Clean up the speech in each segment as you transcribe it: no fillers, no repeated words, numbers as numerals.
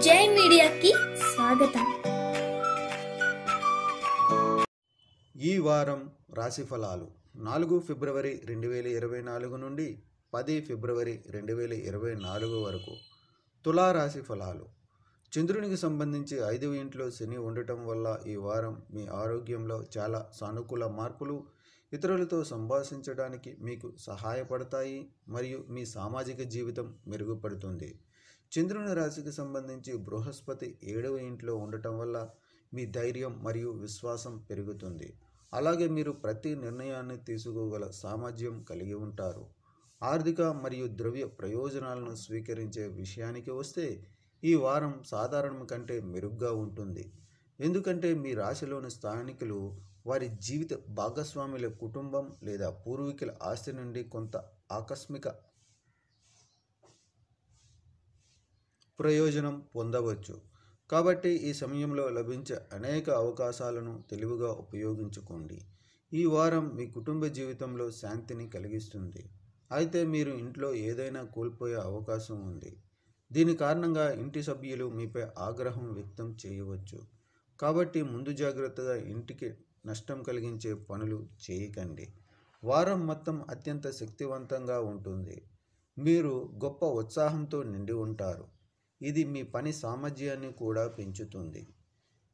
జై మీడియాకి స్వాగతం. ఈ వారం రాశి ఫలాలు 4 ఫిబ్రవరి 2024 నుండి 10 ఫిబ్రవరి 2024 వరకు. తులా రాశి ఫలాలు. చంద్రునికి సంబంధించి 5వ ఇంట్లో శని ఉండటం వల్ల ఈ వారం మీ ఆరోగ్యంలో చాలా సానుకూల మార్పులు ఇతరులతో సంభాషించడానికి మీకు సహాయపడతాయి మరియు మీ సామాజిక జీవితం మెరుగుపడుతుంది. చంద్రుని రాశికి సంబంధించి బృహస్పతి 7వ ఇంట్లో ఉండటం వల్ల మీ ధైర్యం మరియు విశ్వాసం పెరుగుతుంది. అలాగే మీరు ప్రతి నిర్ణయాన్ని తీసుకోగల సామర్థ్యం కలిగి ఉంటారు. ఆర్థిక మరియు ద్రవ్య ప్రయోజనాలను స్వీకరించే విషయానికి వస్తే ఈ వారం సాధారణం కంటే మెరుగ్గా ఉంటుంది. ఎందుకంటే మీ రాశిలోని స్థానికులు వారి జీవిత భాగస్వాముల కుటుంబం లేదా పూర్వీకుల ఆస్తి నుండి కొంత ఆకస్మిక ప్రయోజనం పొందవచ్చు. కాబట్టి ఈ సమయంలో లభించే అనేక అవకాశాలను తెలివిగా ఉపయోగించుకోండి. ఈ వారం మీ కుటుంబ జీవితంలో శాంతిని కలిగిస్తుంది. అయితే మీరు ఇంట్లో ఏదైనా కోల్పోయే అవకాశం ఉంది. దీని కారణంగా ఇంటి సభ్యులు మీపై ఆగ్రహం వ్యక్తం చేయవచ్చు. కాబట్టి ముందు జాగ్రత్తగా ఇంటికి నష్టం కలిగించే పనులు చేయకండి. వారం మొత్తం అత్యంత శక్తివంతంగా ఉంటుంది. మీరు గొప్ప ఉత్సాహంతో నిండి ఉంటారు. ఇది మీ పని సామర్థ్యాన్ని కూడా పెంచుతుంది.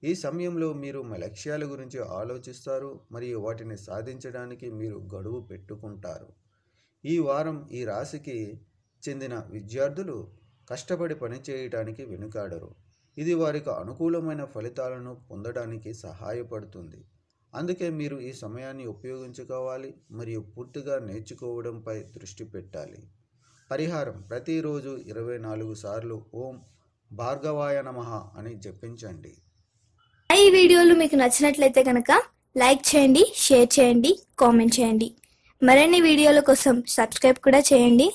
ఈ సమయంలో మీరు మీ లక్ష్యాల గురించి ఆలోచిస్తారు మరియు వాటిని సాధించడానికి మీరు గడువు పెట్టుకుంటారు. ఈ వారం ఈ రాశికి చెందిన విద్యార్థులు కష్టపడి పనిచేయడానికి వెనుకాడరు. ఇది వారికి అనుకూలమైన ఫలితాలను పొందడానికి సహాయపడుతుంది. అందుకే మీరు ఈ సమయాన్ని ఉపయోగించుకోవాలి మరియు పూర్తిగా నేర్చుకోవడంపై దృష్టి పెట్టాలి. పరిహారం: ప్రతిరోజు 24 సార్లు ఓం భార్గవాయ నమః అని జపించండి. ఈ వీడియోలు మీకు నచ్చినట్లయితే కనుక లైక్ చేయండి, షేర్ చేయండి, కామెంట్ చేయండి. మరిన్ని వీడియోల కోసం సబ్స్క్రైబ్ కూడా చేయండి.